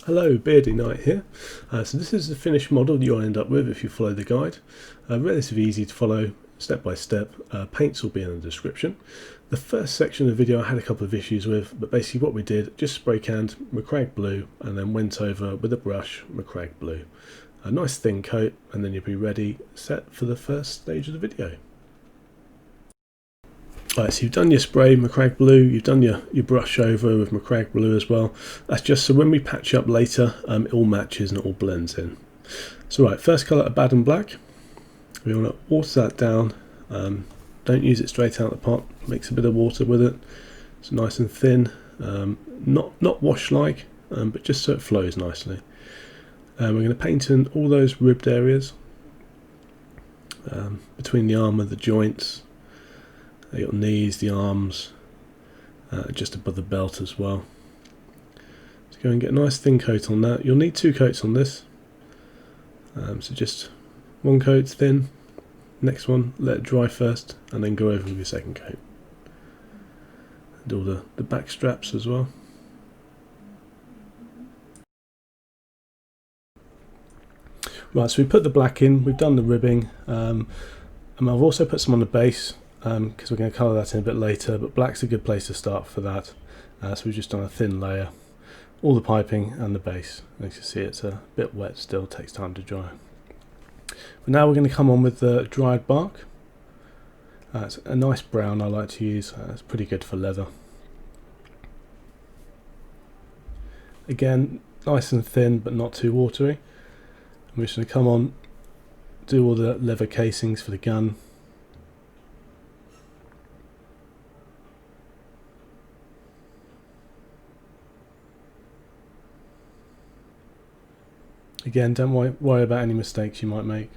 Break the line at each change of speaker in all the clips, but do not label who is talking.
Hello, Beardy Knight here. So this is the finished model you'll end up with if you follow the guide. Relatively easy to follow, step by step. Paints will be in the description. The first section of the video I had a couple of issues with, but basically what we did, just spray canned Macragge Blue and then went over with a brush Macragge Blue. A nice thin coat, and then you'll be ready, set for the first stage of the video. Right, so you've done your spray Macragge Blue, you've done your brush over with Macragge Blue as well. That's just so when we patch up later, it all matches and it all blends in. So right, first colour Abaddon Black. We want to water that down. Don't use it straight out of the pot. Mix a bit of water with it. It's nice and thin, not wash-like, but just so it flows nicely. We're going to paint in all those ribbed areas between the armour, the joints. Your knees, the arms, just above the belt as well. So go and get a nice thin coat on that. You'll need two coats on this. So just one coat thin, next one let it dry first, and then go over with your second coat. And all the back straps as well. Right, so we put the black in, we've done the ribbing, and I've also put some on the base. Because we're going to colour that in a bit later, but black's a good place to start for that. So we've just done a thin layer, all the piping and the base. As you can see, it's a bit wet still, takes time to dry. But now we're going to come on with the Dryad Bark. It's a nice brown I like to use, it's pretty good for leather. Again, nice and thin but not too watery. I'm just going to come on, do all the leather casings for the gun. Again, don't worry about any mistakes you might make.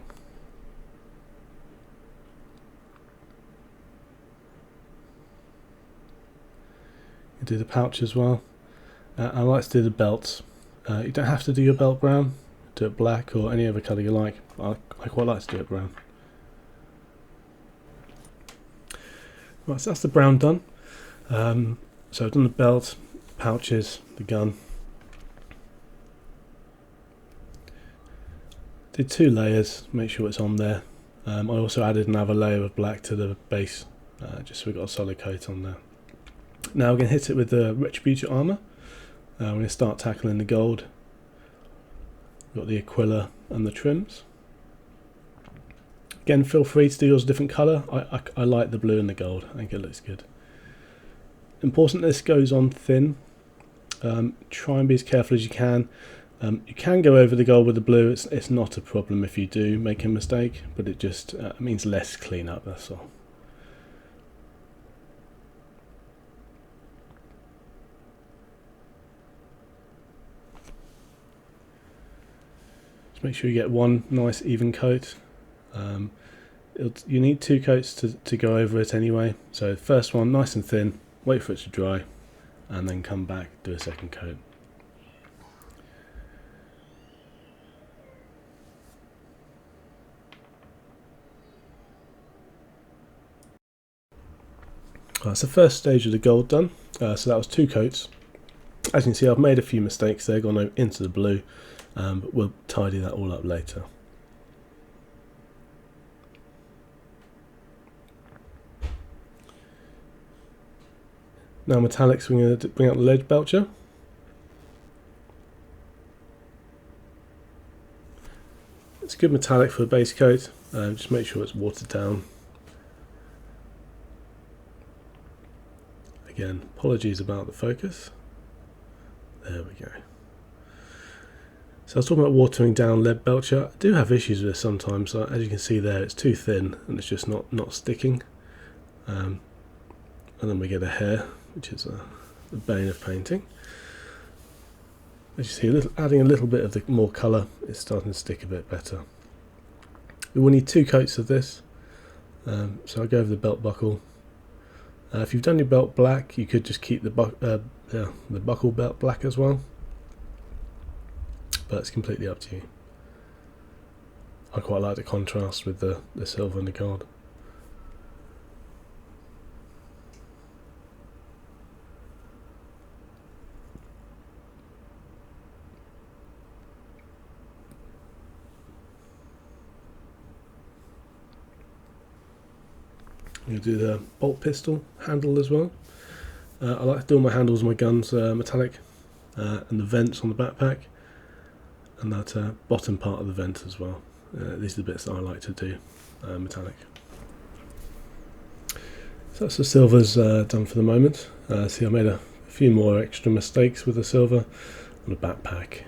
You do the pouch as well. I like to do the belts. You don't have to do your belt brown. Do it black or any other colour you like. I quite like to do it brown. Right, so that's the brown done. So I've done the belt, pouches, the gun. Did two layers, make sure it's on there. I also added another layer of black to the base, just so we've got a solid coat on there. Now we're going to hit it with the Retributor Armour. We're going to start tackling the gold. We've got the Aquila and the trims. Again, feel free to do yours a different colour. I like the blue and the gold, I think it looks good. Important this goes on thin. Try and be as careful as you can. You can go over the gold with the blue, it's not a problem if you do make a mistake, but it just means less cleanup, that's all. Just make sure you get one nice even coat. You need two coats to go over it anyway, so first one nice and thin, wait for it to dry, and then come back, do a second coat. That's the first stage of the gold done, so that was two coats. As you can see, I've made a few mistakes there, gone into the blue, but we'll tidy that all up later. Now metallics, we're going to bring out the Leadbelcher. It's a good metallic for the base coat, just make sure it's watered down. Again, apologies about the focus. There we go. So I was talking about watering down Leadbelcher. I do have issues with this sometimes. So as you can see there, it's too thin and it's just not sticking. And then we get a hair, which is the bane of painting. As you see, adding a little bit of the more colour, it's starting to stick a bit better. We will need two coats of this. So I'll go over the belt buckle. If you've done your belt black, you could just keep the buckle belt black as well, but it's completely up to you. I quite like the contrast with the silver and the gold. I'm going to do the bolt pistol handle as well. I like to do all my handles on my guns metallic, and the vents on the backpack, and that bottom part of the vent as well. These are the bits that I like to do metallic. So that's the silvers done for the moment. See, I made a few more extra mistakes with the silver on the backpack,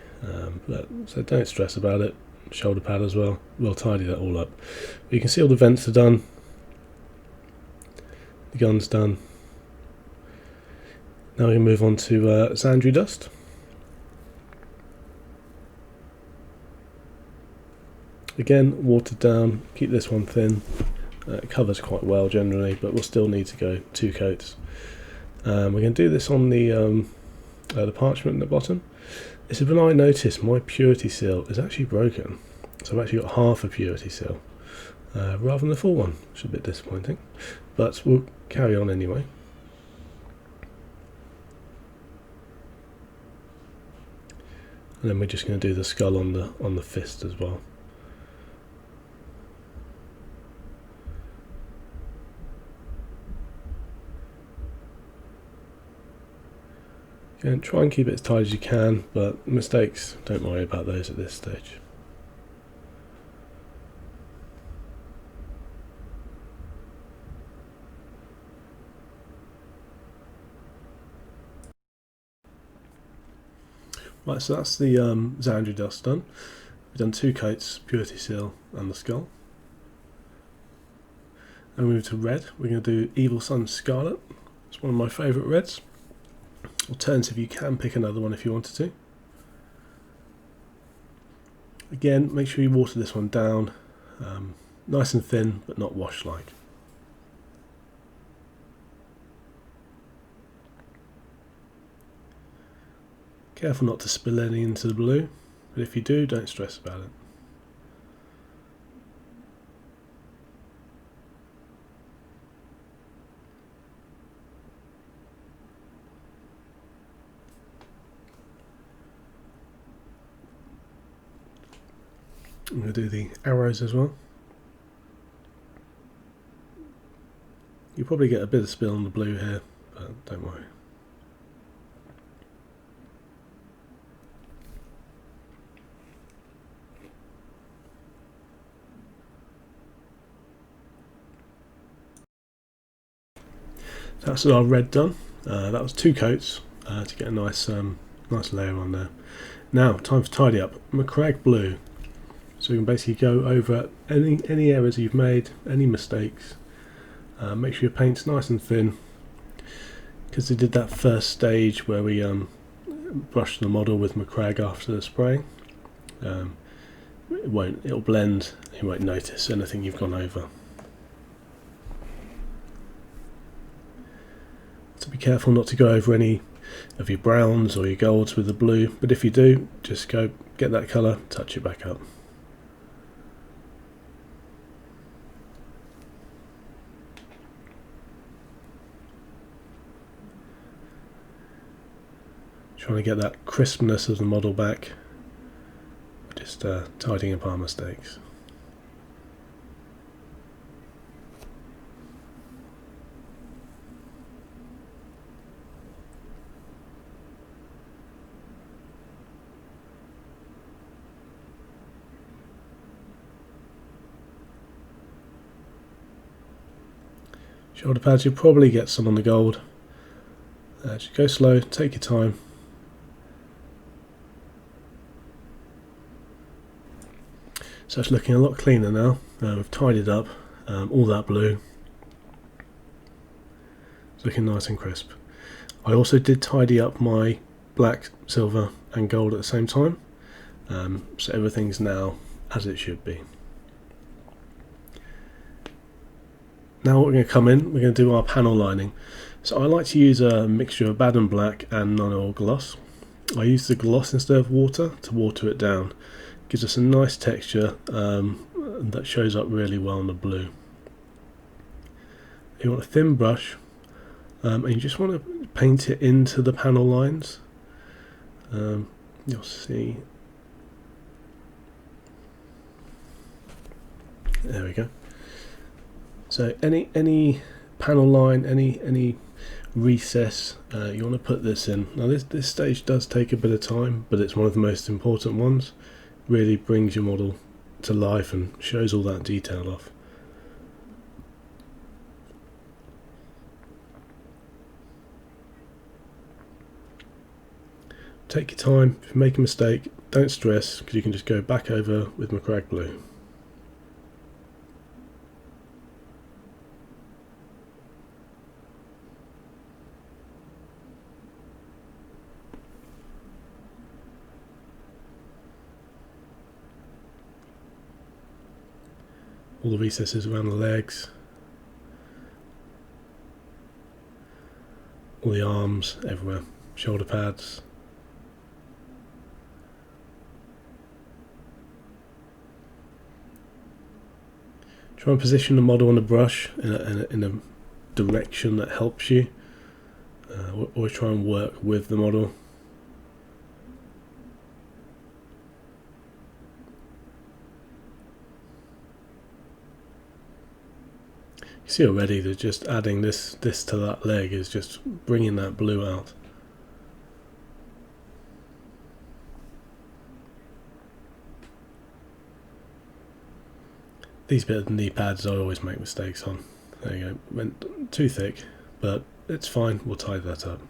so don't stress about it. Shoulder pad as well, we'll tidy that all up. But you can see all the vents are done, the gun's done. Now we can move on to Zandri Dust. Again, watered down, keep this one thin. It covers quite well generally, but we'll still need to go 2 coats. We're going to do this on the parchment at the bottom. This is when I noticed my purity seal is actually broken. So I've actually got half a purity seal rather than the full one, which is a bit disappointing. But we'll carry on anyway. And then we're just going to do the skull on the fist as well. Again, try and keep it as tight as you can, but mistakes, don't worry about those at this stage. Right, so that's the Zandri Dust done. We've done 2 coats, purity seal and the skull. And we move to red. We're going to do Evil Sunz Scarlet. It's one of my favourite reds. Alternative, you can pick another one if you wanted to. Again, make sure you water this one down, nice and thin but not wash like. Careful not to spill any into the blue, but if you do, don't stress about it. I'm going to do the arrows as well. You probably get a bit of spill on the blue here, but don't worry. So that's our red done. That was 2 coats to get a nice layer on there. Now, time for tidy up. Macragge Blue. So we can basically go over any errors you've made, any mistakes. Make sure your paint's nice and thin, because we did that first stage where we brushed the model with Macragge after the spraying. It'll blend. You won't notice anything you've gone over. So be careful not to go over any of your browns or your golds with the blue. But if you do, just go get that colour, touch it back up. Trying to get that crispness of the model back, just tidying up our mistakes. Shoulder pads, you'll probably get some on the gold. Just go slow, take your time. So it's looking a lot cleaner now. We've tidied up all that blue. It's looking nice and crisp. I also did tidy up my black, silver and gold at the same time. So everything's now as it should be. Now we're going to come in, we're going to do our panel lining. So I like to use a mixture of Abaddon Black and Nuln Oil Gloss. I use the gloss instead of water to water it down. Gives us a nice texture that shows up really well on the blue. You want a thin brush, and you just want to paint it into the panel lines. You'll see. There we go. So any panel line, any recess, you want to put this in. Now this stage does take a bit of time, but it's one of the most important ones. Really brings your model to life and shows all that detail off. Take your time. If you make a mistake, don't stress, because you can just go back over with Macragge Blue. All the recesses around the legs, all the arms, everywhere, shoulder pads. Try and position the model on the brush in a direction that helps you. Always try and work with the model. You see already that just adding this to that leg is just bringing that blue out. These bits of the knee pads I always make mistakes on. There you go, went too thick, but it's fine, we'll tie that up.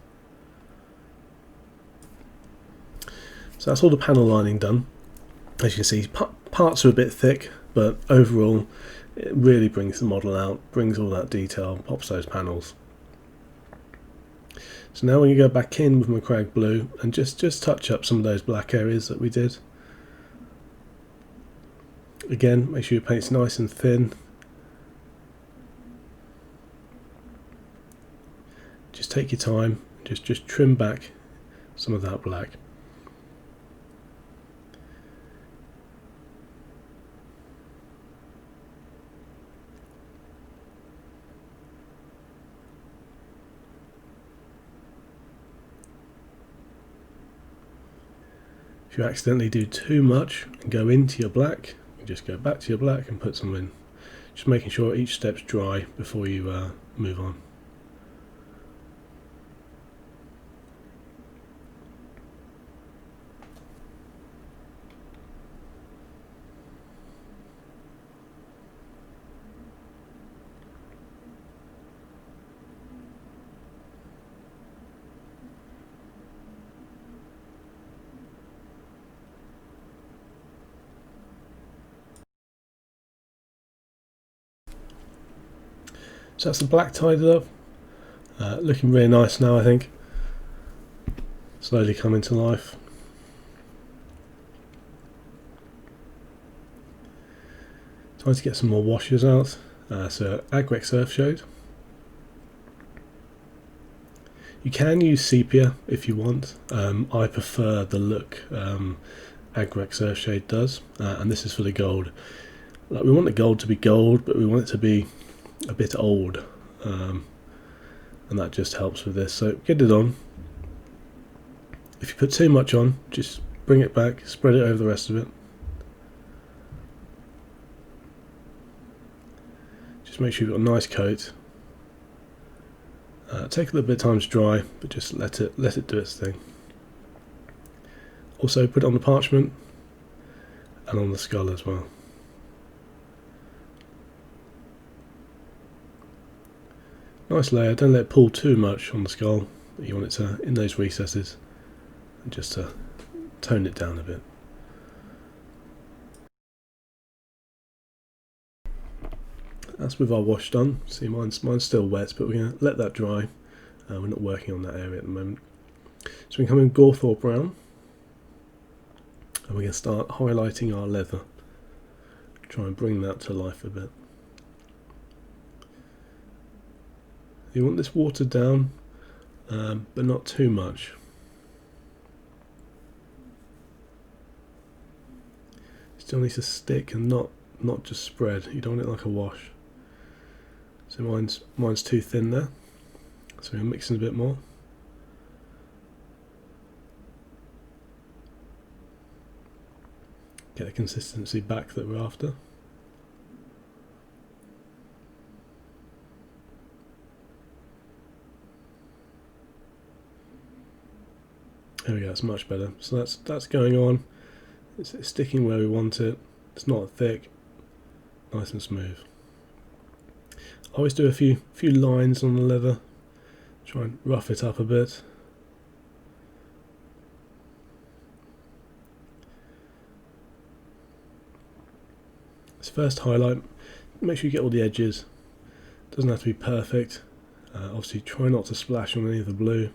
So that's all the panel lining done. As you can see, parts are a bit thick, but overall it really brings the model out, brings all that detail, pops those panels. So now when you go back in with Macragge Blue and just touch up some of those black areas that we did. Again, make sure your paint's nice and thin. Just take your time, just trim back some of that black. If you accidentally do too much and go into your black, you just go back to your black and put some in. Just making sure each step's dry before you move on. So that's the black tidied up, looking really nice now I think, slowly coming to life. Time to get some more washes out, so Agrax Earthshade. You can use sepia if you want, I prefer the look Agrax Earthshade does, and this is for the gold. Like, we want the gold to be gold, but we want it to be a bit old, and that just helps with this. So get it on. If you put too much on, just bring it back, spread it over the rest of it. Just make sure you've got a nice coat. Take a little bit of time to dry, but just let it do its thing. Also put it on the parchment and on the skull as well. Nice layer, don't let it pull too much on the skull, but you want it to, in those recesses, and just to tone it down a bit. That's with our wash done. See, mine's still wet, but we're going to let that dry. We're not working on that area at the moment. So we come in Gorthor Brown, and we're going to start highlighting our leather. Try and bring that to life a bit. You want this watered down, but not too much. Still needs to stick and not just spread. You don't want it like a wash. So mine's too thin there. So we're mixing a bit more. Get the consistency back that we're after. that's much better. So that's going on. It's sticking where we want it. It's not thick, nice and smooth. I always do a few lines on the leather, try and rough it up a bit. This first highlight, make sure you get all the edges. Doesn't have to be perfect. Obviously try not to splash on any of the blue.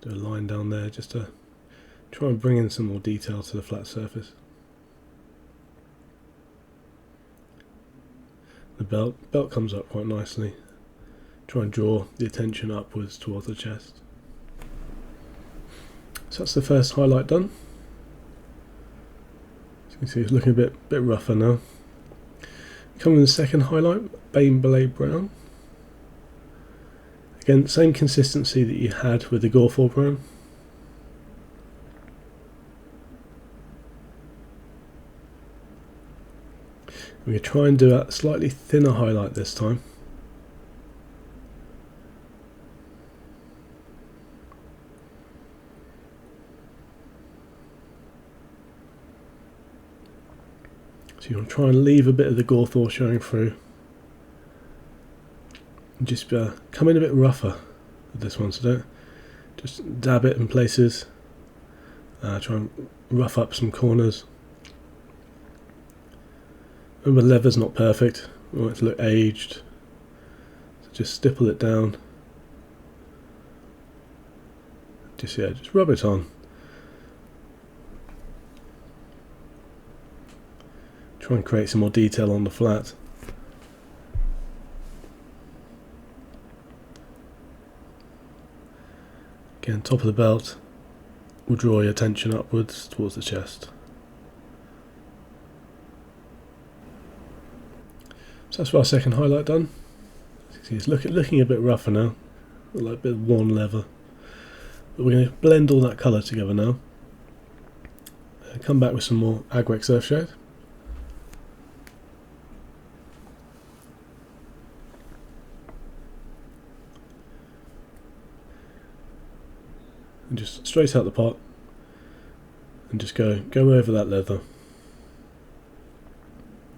Do a line down there just to try and bring in some more detail to the flat surface. The belt comes up quite nicely. Try and draw the attention upwards towards the chest. So that's the first highlight done. As you can see, it's looking a bit rougher now. Coming with the second highlight, Baneblade Brown. Again, same consistency that you had with the Gorthor Brown. We're going to try and do a slightly thinner highlight this time. So you want to try and leave a bit of the Gorthor showing through. And just come in a bit rougher with this one, so don't just dab it in places. Try and rough up some corners. Remember, leather's not perfect. We want it to look aged. So just stipple it down. Just rub it on. Try and create some more detail on the flat. Again, top of the belt will draw your attention upwards towards the chest. So that's our second highlight done. See, it's looking a bit rougher now, like a bit of worn leather. But we're going to blend all that colour together now. Come back with some more Agrax Earthshade. And just straight out the pot, and just go over that leather.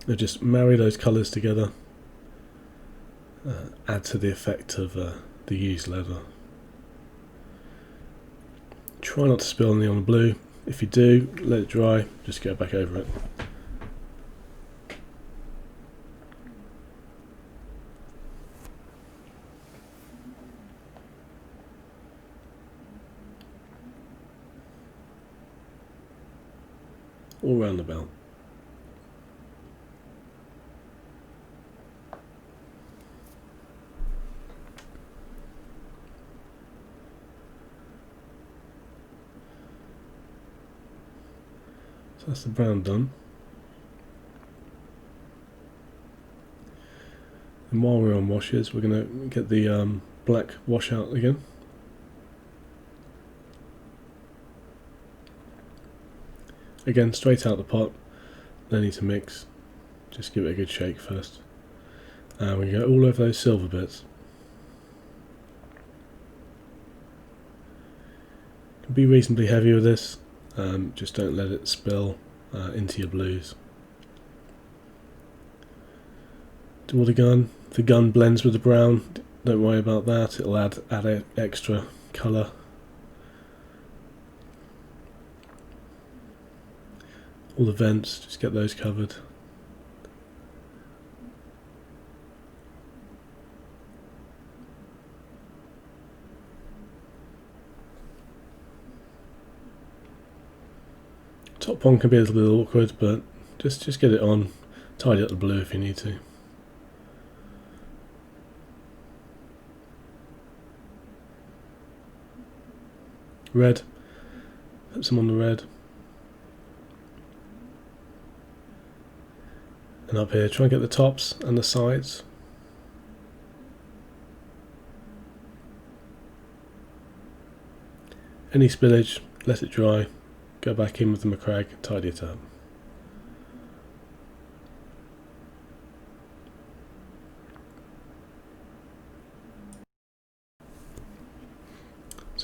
And just marry those colours together, add to the effect of the used leather. Try not to spill any on the blue. If you do, let it dry, just go back over it. All around the belt. So that's the brown done. And while we're on washes, we're going to get the black wash out again. Again, straight out the pot, no need to mix, just give it a good shake first. And we go all over those silver bits. Can be reasonably heavy with this, just don't let it spill into your blues. Do all the gun blends with the brown, don't worry about that, it'll add extra colour. All the vents, just get those covered. Top one can be a little bit awkward, but just get it on. Tidy up the blue if you need to. Red, put some on the red. And up here, try and get the tops and the sides. Any spillage, let it dry, go back in with the Macragge, tidy it up.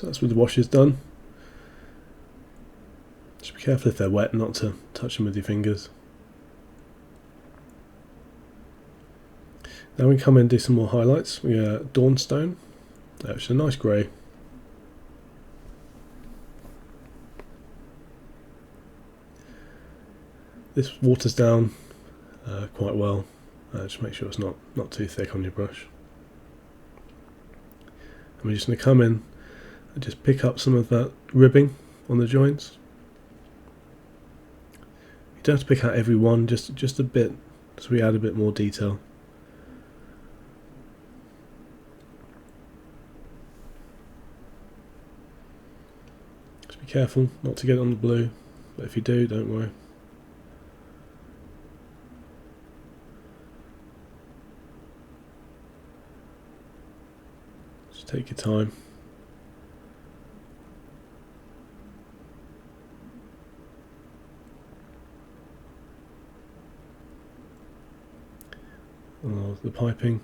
So that's with the washes done. Just be careful if they're wet not to touch them with your fingers. Now we can come in and do some more highlights. We got Dawnstone, which is a nice grey. This waters down quite well. Just make sure it's not too thick on your brush. And we're just going to come in and just pick up some of that ribbing on the joints. You don't have to pick out every one, just a bit, so we add a bit more detail. Just be careful not to get it on the blue, but if you do, don't worry. Just take your time. The piping.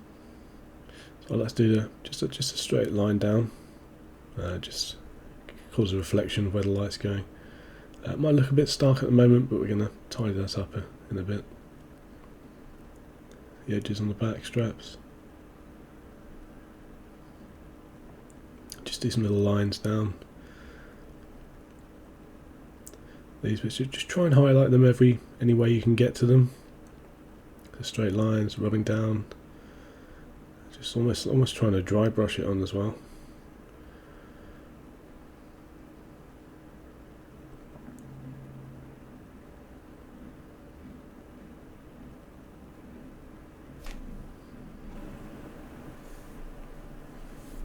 So let's do just a straight line down. Just cause a reflection of where the light's going. It might look a bit stark at the moment, but we're going to tidy that up in a bit. The edges on the back straps. Just do some little lines down. These bits, just try and highlight them any way you can get to them. Straight lines, rubbing down, just almost trying to dry brush it on as well.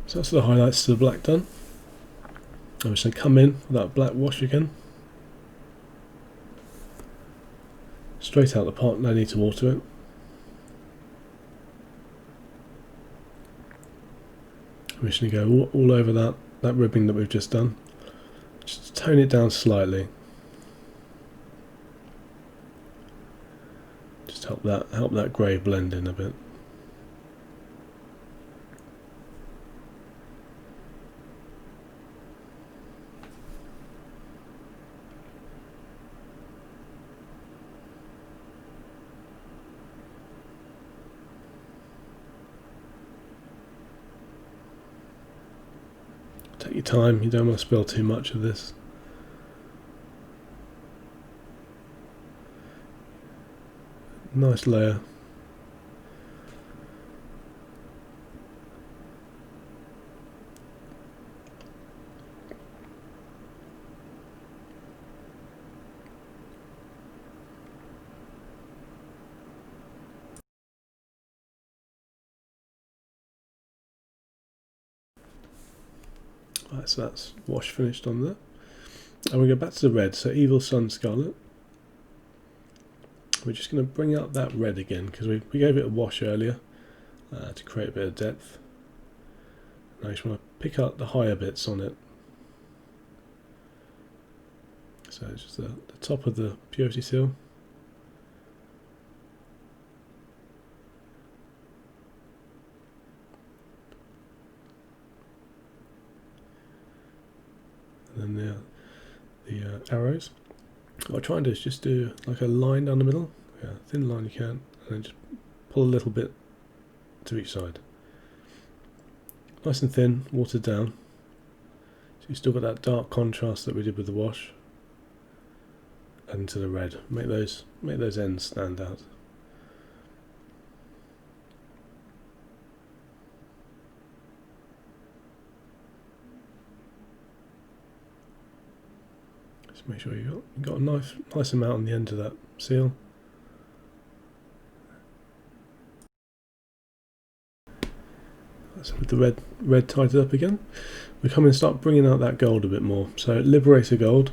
So that's the highlights to the black done. I'm just going to come in with that black wash again. Straight out the pot, no need to water it. I'm just going to go all over that ribbing that we've just done. Just tone it down slightly. Just help that grey blend in a bit. Take your time, you don't want to spill too much of this. Nice layer. Right, so that's wash finished on there. And we go back to the red, so Evil Sun Scarlet. We're just going to bring out that red again because we gave it a wash earlier to create a bit of depth. Now you just want to pick up the higher bits on it. So just the top of the purity seal. And then the arrows. What I try and do is just do like a line down the middle, thin line you can, and then just pull a little bit to each side. Nice and thin, watered down. So you've still got that dark contrast that we did with the wash. Add into the red. Make those ends stand out. Make sure you've got a nice amount on the end of that seal. That's with the red tied up again. We come in and start bringing out that gold a bit more. So Liberator Gold.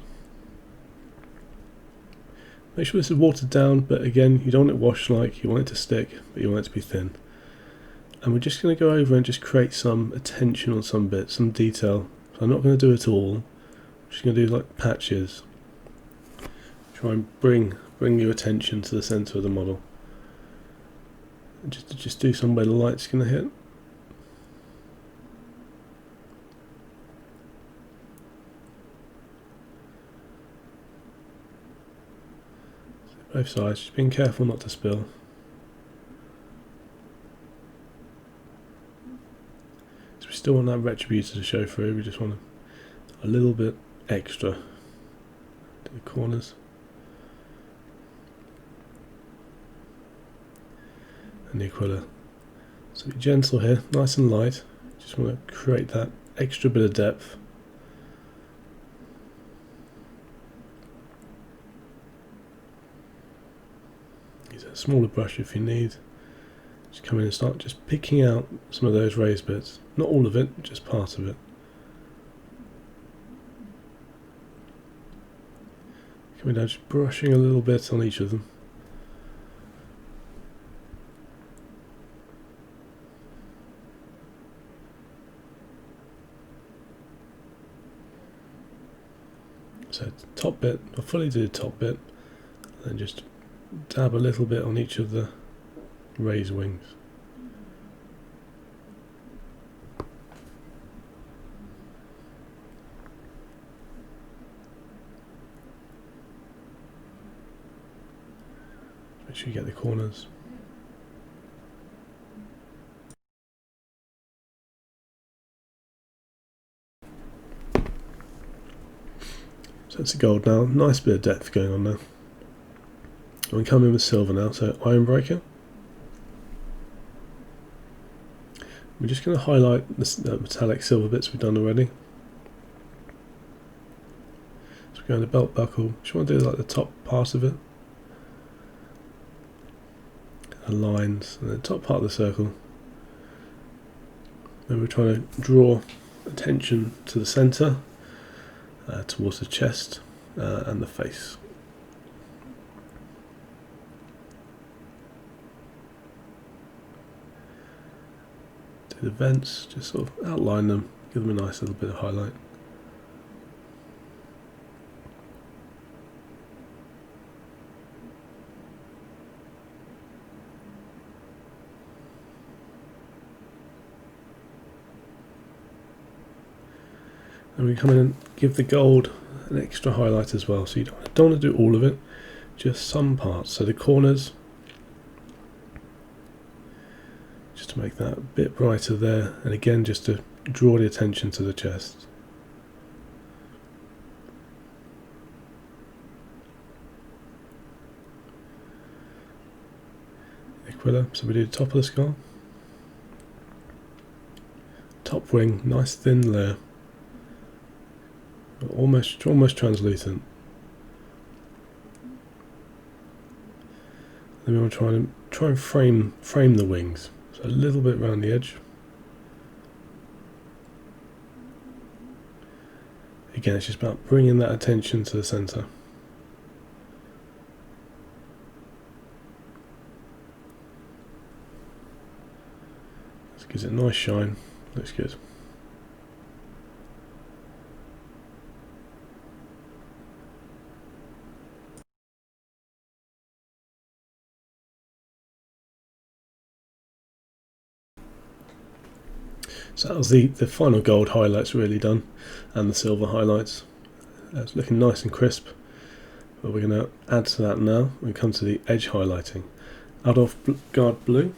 Make sure this is watered down, but again, you don't want it washed like, you want it to stick, but you want it to be thin. And we're just going to go over and just create some attention on some bits, some detail. So I'm not going to do it all. Just going to do like patches. Try and bring your attention to the centre of the model. And just do some where the light's going to hit. both sides, just being careful not to spill. So we still want that Retributor to show through, we just want a little bit extra to the corners. And the Aquila. So be gentle here, nice and light, just want to create that extra bit of depth. Use a smaller brush if you need. Just come in and start just picking out some of those raised bits. Not all of it, just part of it. Coming down, just brushing a little bit on each of them. So top bit, I'll fully do the top bit, and then just dab a little bit on each of the raised wings. Make sure you get the corners. So it's a gold now, nice bit of depth going on now. We come in with silver now, so Ironbreaker. We're just going to highlight the metallic silver bits we've done already. So we're going to belt buckle, just want to do like the top part of it. The lines, and the top part of the circle. Then we're trying to draw attention to the centre, towards the chest and the face. Do the vents, just sort of outline them, give them a nice little bit of highlight. And we come in and give the gold an extra highlight as well, so you don't want to do all of it, just some parts. So the corners, just to make that a bit brighter there, and again just to draw the attention to the chest. Aquila, so we do the top of the skull, top wing, nice thin layer. Almost translucent. Then we want to try and frame the wings. So a little bit around the edge. Again, it's just about bringing that attention to the centre. This gives it a nice shine. Looks good. So that was the final gold highlights really done, and the silver highlights. It's looking nice and crisp, but we're going to add to that now. We come to the edge highlighting. Altdorf Blue.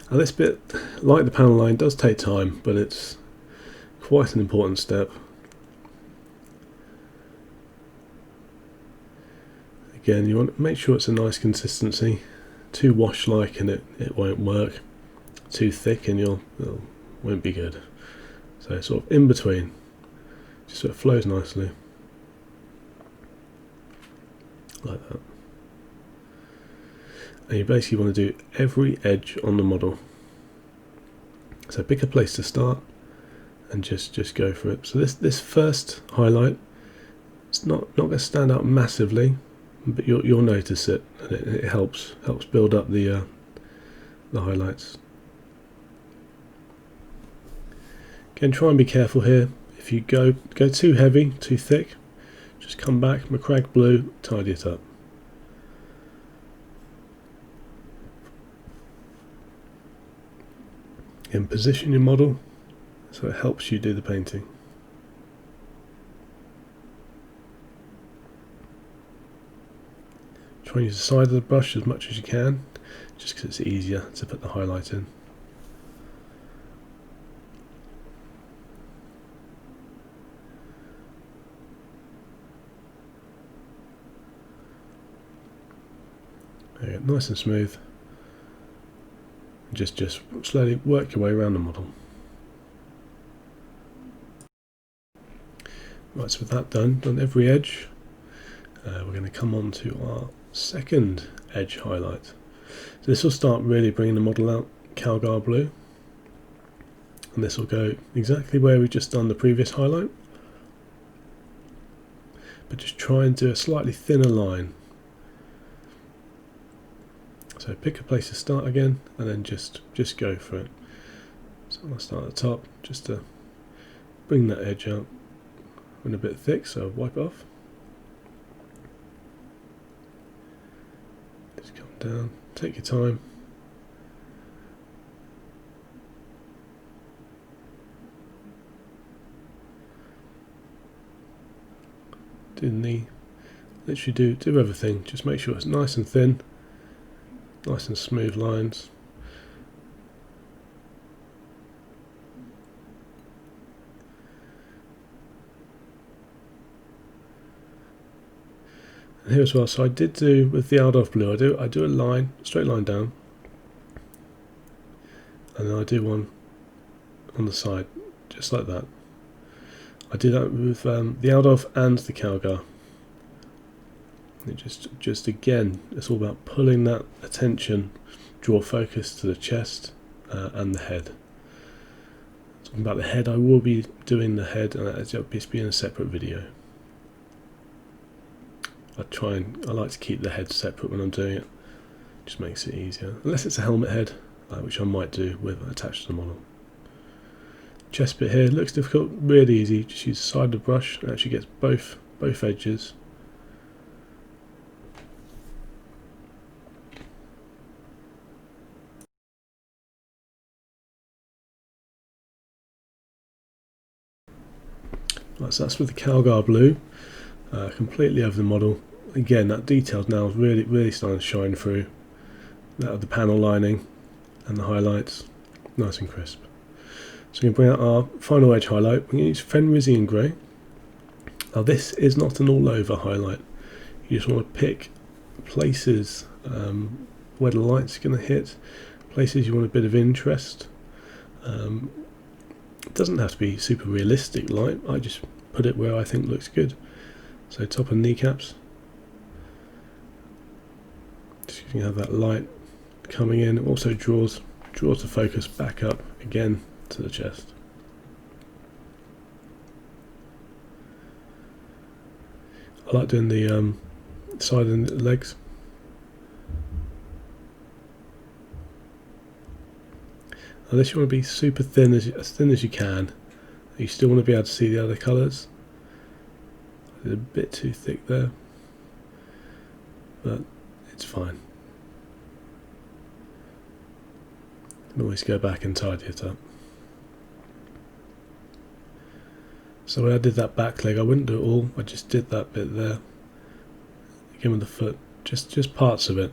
Now this bit, like the panel line, does take time, but it's quite an important step. Again, you want to make sure it's a nice consistency. Too wash-like and it won't work. Too thick and it won't be good. So sort of in between, just so it flows nicely, like that. And you basically want to do every edge on the model. So pick a place to start and just go for it. So this first highlight, it's not going to stand out massively, but you'll notice it, and it helps build up the highlights. Again, try and be careful here. If you go too heavy, too thick, just come back, Macragge Blue, tidy it up. And position your model so it helps you do the painting. Try and use the side of the brush as much as you can, just because it's easier to put the highlight in. There you go, nice and smooth. Just slowly work your way around the model. Right, so with that done on every edge, we're going to come on to our second edge highlight. So this will start really bringing the model out, Calgar Blue, and this will go exactly where we've just done the previous highlight, but just try and do a slightly thinner line. So pick a place to start again, and then just go for it. So I'll start at the top, just to bring that edge up. When a bit thick, so wipe it off. Just come down, take your time. Literally do everything. Just make sure it's nice and thin, nice and smooth lines. And here as well, so I did do with the Altdorf Blue, I do a line, straight line down, and then I do one on the side, just like that. I do that with the Altdorf and the Calgar. It just again, it's all about pulling that attention, draw focus to the chest and the head. Talking about the head, I will be doing the head, and it'll be in a separate video. I like to keep the head separate when I'm doing it. Just makes it easier. Unless it's a helmet head, which I might do with attached to the model. Chest bit here looks difficult, really easy. Just use the side of the brush. It actually gets both edges. Right, so that's with the Calgar Blue, completely over the model. Again, that detail now is really starting to shine through. That of the panel lining and the highlights, nice and crisp. So we're going to bring out our final edge highlight. We're going to use Fenrisian Grey. Now this is not an all-over highlight. You just want to pick places where the light's going to hit, places you want a bit of interest. It doesn't have to be super realistic light. I just put it where I think looks good. So top and kneecaps. Just you have that light coming in. It also draws the focus back up again to the chest. I like doing the side and the legs. Now this you want to be super thin, as thin as you can. You still want to be able to see the other colours. It's a bit too thick there, but it's fine. You can always go back and tidy it up. So when I did that back leg, I wouldn't do it all. I just did that bit there. Again with the foot, just parts of it.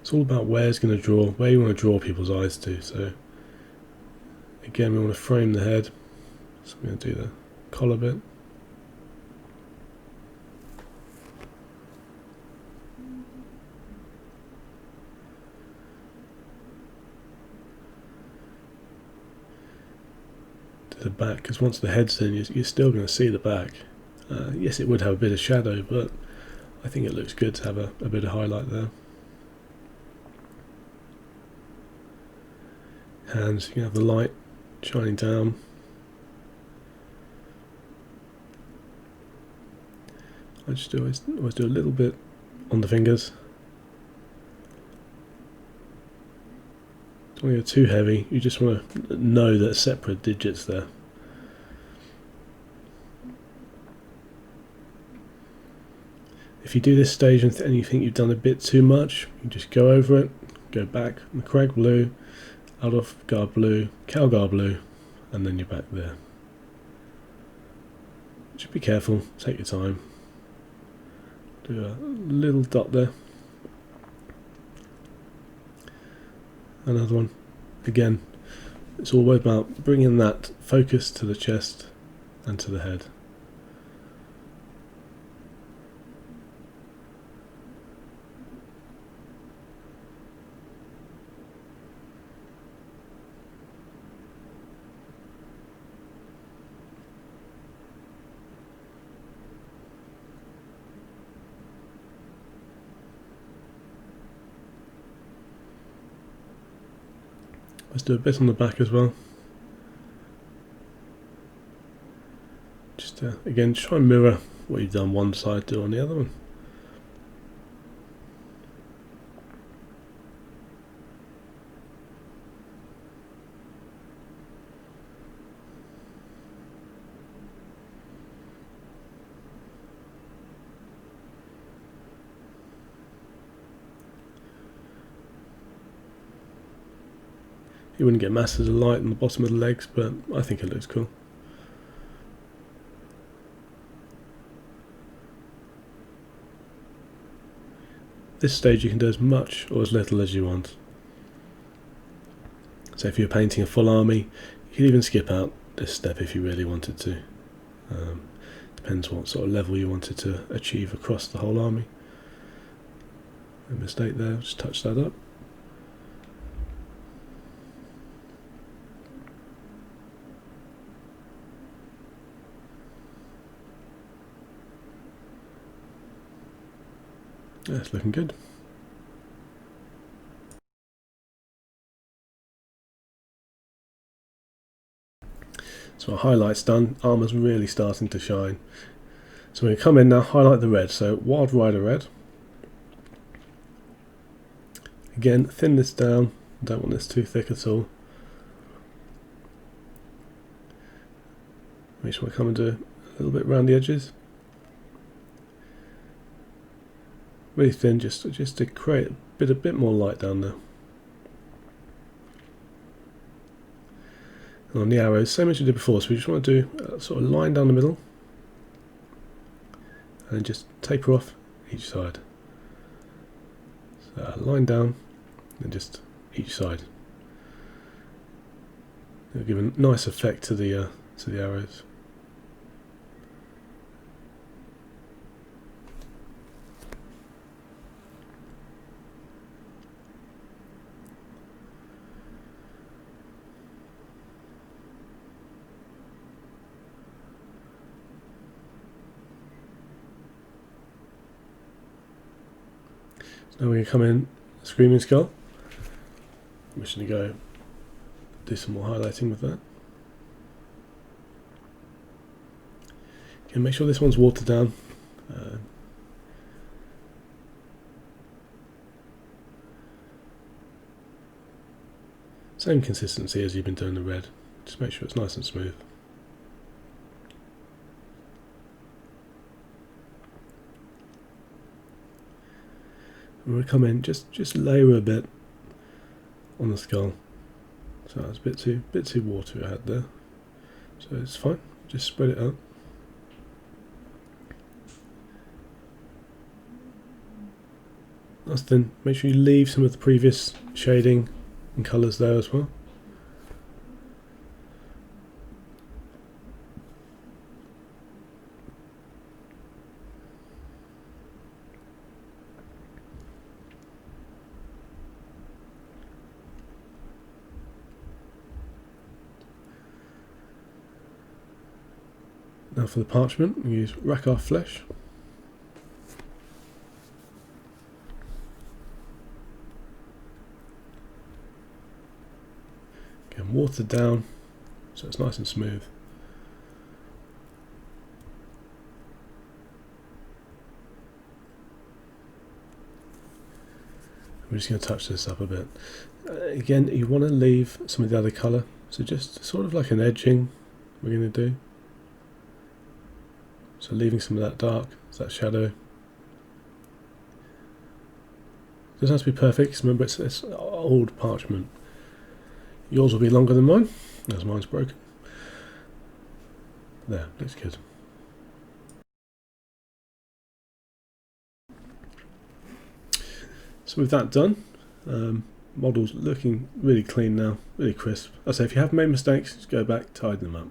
It's all about where you want to draw people's eyes to. So again, we want to frame the head. So I'm going to do the collar bit. To the back, because once the head's in, you're still going to see the back. Yes, it would have a bit of shadow, but I think it looks good to have a bit of highlight there. Hands, you can have the light shining down. I just always do a little bit on the fingers. Don't want to go too heavy, you just want to know that separate digits there. If you do this stage and you think you've done a bit too much, you just go over it, go back, Macragge Blue, Ultramarine Blue, Calgar Blue, and then you're back there. Just be careful, take your time. Do a little dot there. Another one. Again, it's all about bringing that focus to the chest and to the head. Let's do a bit on the back as well. Just again, try and mirror what you've done one side, do on the other one. You wouldn't get masses of light on the bottom of the legs, but I think it looks cool. This stage you can do as much or as little as you want. So if you're painting a full army, you could even skip out this step if you really wanted to. Depends what sort of level you wanted to achieve across the whole army. A mistake there, just touch that up. Yeah, it's looking good. So our highlight's done, armour's really starting to shine. So we're going to come in now, highlight the red. So Wild Rider red. Again, thin this down, don't want this too thick at all. Make sure we come and do a little bit around the edges. Really thin, just to create a bit more light down there. And on the arrows, same as we did before, so we just want to do a sort of line down the middle and then just taper off each side. So a line down and just each side. It'll give a nice effect to the arrows. Now we're going to come in Screaming Skull. I'm just going to go do some more highlighting with that. Okay, make sure this one's watered down. Same consistency as you've been doing the red. Just make sure it's nice and smooth. We're going to come in, just layer a bit on the skull. So that's a bit too watery I had there. So it's fine, just spread it out. Nice thin. Make sure you leave some of the previous shading and colours there as well. Now for the parchment, we use Rakarth Flesh. Again, watered down, so it's nice and smooth. We're just going to touch this up a bit. Again, you want to leave some of the other colour, so just sort of like an edging we're going to do. So leaving some of that dark, that shadow. Doesn't have to be perfect, 'cause remember it's old parchment. Yours will be longer than mine, as mine's broken. There, looks good. So with that done, model's looking really clean now, really crisp. I say if you have made mistakes, just go back, tidy them up.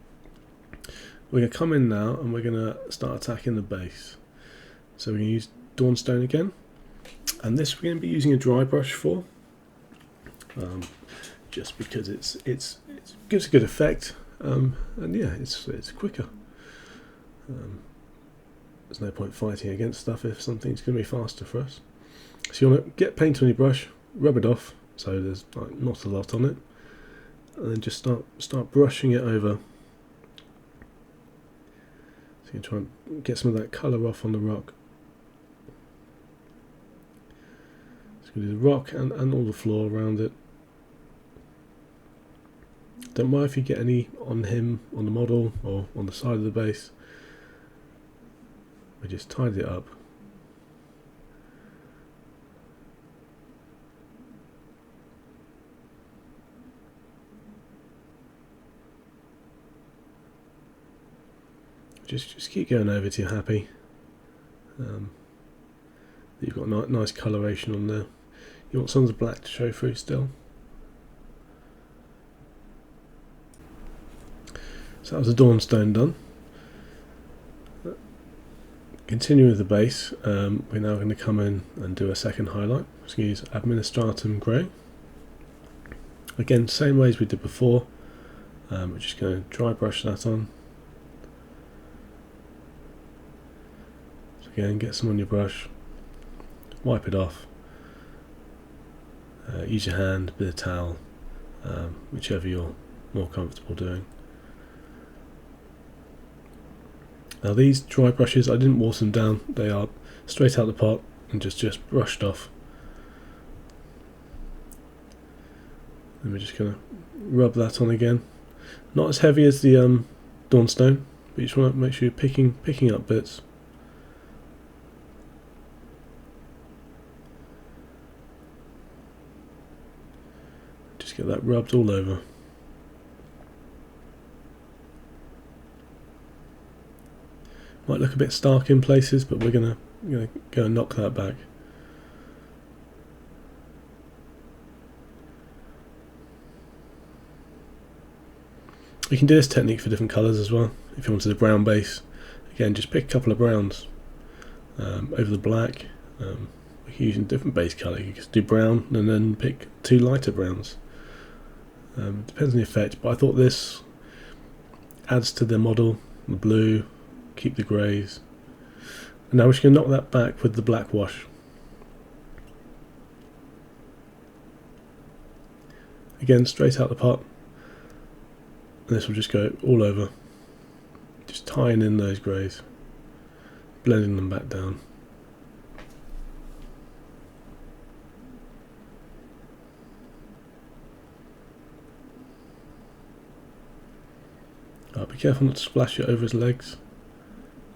We're going to come in now and we're going to start attacking the base. So we're going to use Dawnstone again, and this we're going to be using a dry brush for, just because it gives a good effect, and yeah, it's quicker. There's no point fighting against stuff if something's going to be faster for us. So you want to get paint on your brush, rub it off so there's like not a lot on it, and then just start brushing it over. So you can try and get some of that colour off on the rock. So we do the rock and all the floor around it. Don't worry if you get any on him, on the model, or on the side of the base. We just tidy it up. Just keep going over till you're happy. That you've got nice coloration on there. You want Sunz Black to show through still. So that was the Dawnstone done. Continuing with the base, we're now going to come in and do a second highlight. We're going to use Adminnistratum Grey. Again, same way as we did before. We're just going to dry brush that on. Again, get some on your brush, wipe it off, use your hand, a bit of towel, whichever you're more comfortable doing. Now these dry brushes, I didn't water them down, they are straight out the pot and just brushed off. And we're just going to rub that on again. Not as heavy as the Dawnstone, but you just want to make sure you're picking up bits. Get that rubbed all over. Might look a bit stark in places, but we're gonna go and knock that back. You can do this technique for different colours as well. If you wanted a brown base, again just pick a couple of browns over the black. We can use a different base colour. You can just do brown and then pick two lighter browns. Depends on the effect, but I thought this adds to the model, the blue, keep the greys. And now we're just going to knock that back with the black wash. Again, straight out the pot. And this will just go all over. Just tying in those greys, blending them back down. Be careful not to splash it over his legs.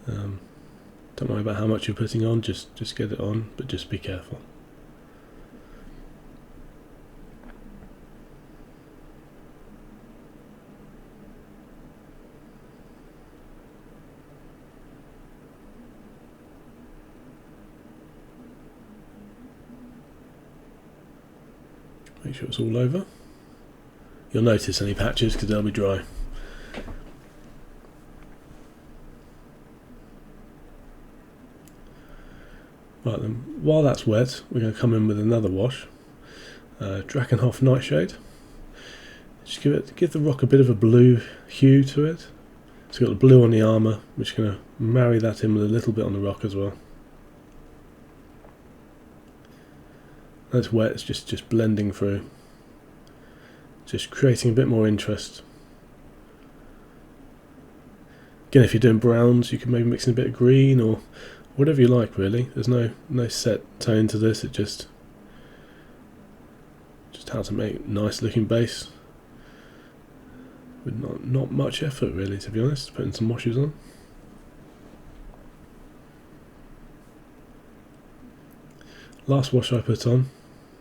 Don't worry about how much you're putting on, just get it on, but just be careful. Make sure it's all over. You'll notice any patches because they'll be dry. Right then, while that's wet, we're going to come in with another wash. Drakenhof Nightshade. Just give the rock a bit of a blue hue to it. So you've got the blue on the armour, which is going to marry that in with a little bit on the rock as well. When it's wet, it's just blending through. Just creating a bit more interest. Again, if you're doing browns, you can maybe mix in a bit of green or whatever you like, really. There's no set tone to this. It just how to make a nice looking base with not much effort, really, to be honest. Putting some washes on. Last wash I put on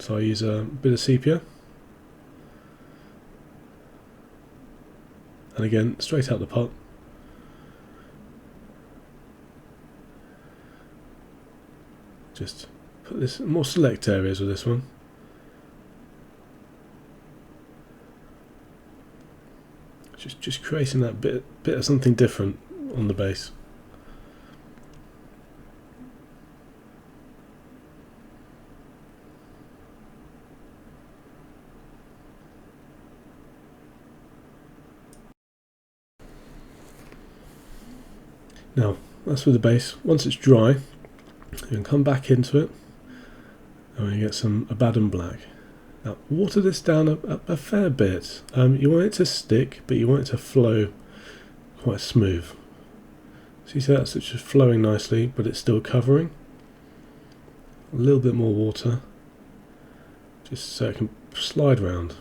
So I use a bit of sepia. And again, straight out the pot. Just put this in more select areas with this one. Just creating that bit of something different on the base. Now, that's with the base. Once it's dry, you can come back into it and we get some Abaddon Black. Now, water this down a fair bit. You want it to stick, but you want it to flow quite smooth. So you see that's just flowing nicely, but it's still covering. A little bit more water, just so it can slide around.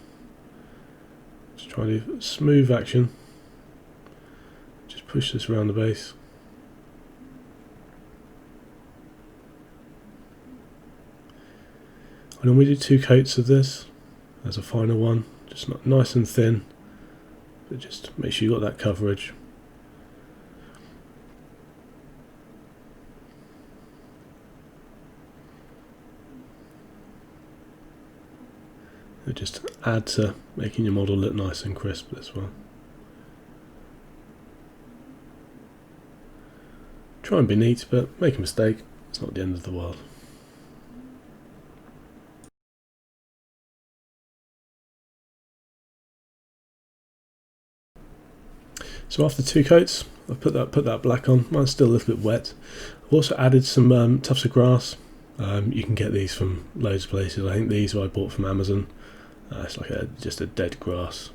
Just try to do smooth action. Just push this around the base. I normally do 2 coats of this as a final one, just not nice and thin, but just make sure you've got that coverage. It just add to making your model look nice and crisp as well. Try and be neat, but make a mistake, it's not the end of the world. So after 2 coats, I've put that black on. Mine's still a little bit wet. I've also added some tufts of grass. You can get these from loads of places. I think these I bought from Amazon. It's like just a dead grass.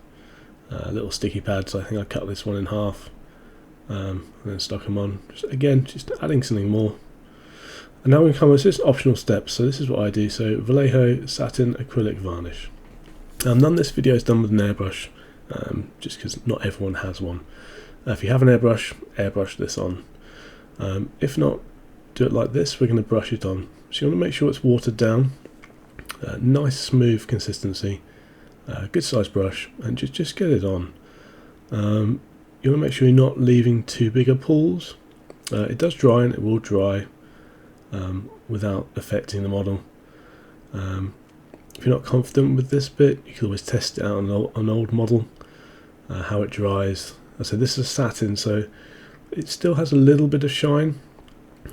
Little sticky pads. I think I cut this one in half and then stuck them on. Just adding something more. And now we come with this optional steps. So this is what I do. So Vallejo, Satin, Acrylic, Varnish. None of this video is done with an airbrush. Just because not everyone has one. If you have an airbrush this on. If not, do it like this. We're going to brush it on. So you want to make sure it's watered down. Nice smooth consistency. Good size brush, and just get it on. You want to make sure you're not leaving too big of pools. It does dry, and it will dry without affecting the model. If you're not confident with this bit, you can always test it out on an old model, how it dries. So this is a satin, so it still has a little bit of shine,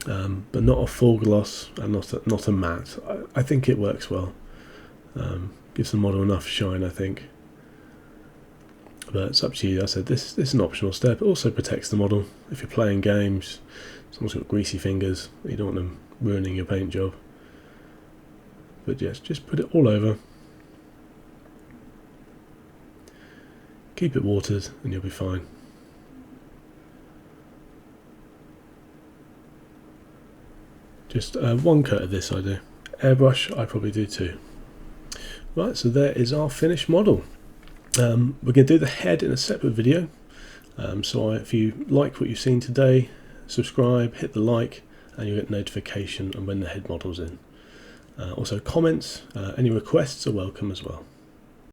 but not a full gloss and not a matte. I think it works well. Gives the model enough shine, I think. But it's up to you. I said this is an optional step. It also protects the model. If you're playing games, someone's got greasy fingers, you don't want them ruining your paint job. But yes, just put it all over. Keep it watered and you'll be fine. Just 1 coat of this I do. Airbrush I probably do 2. Right, so there is our finished model. We're going to do the head in a separate video. If you like what you've seen today, subscribe, hit the like, and you'll get notification on when the head model's in. Also comments, any requests are welcome as well.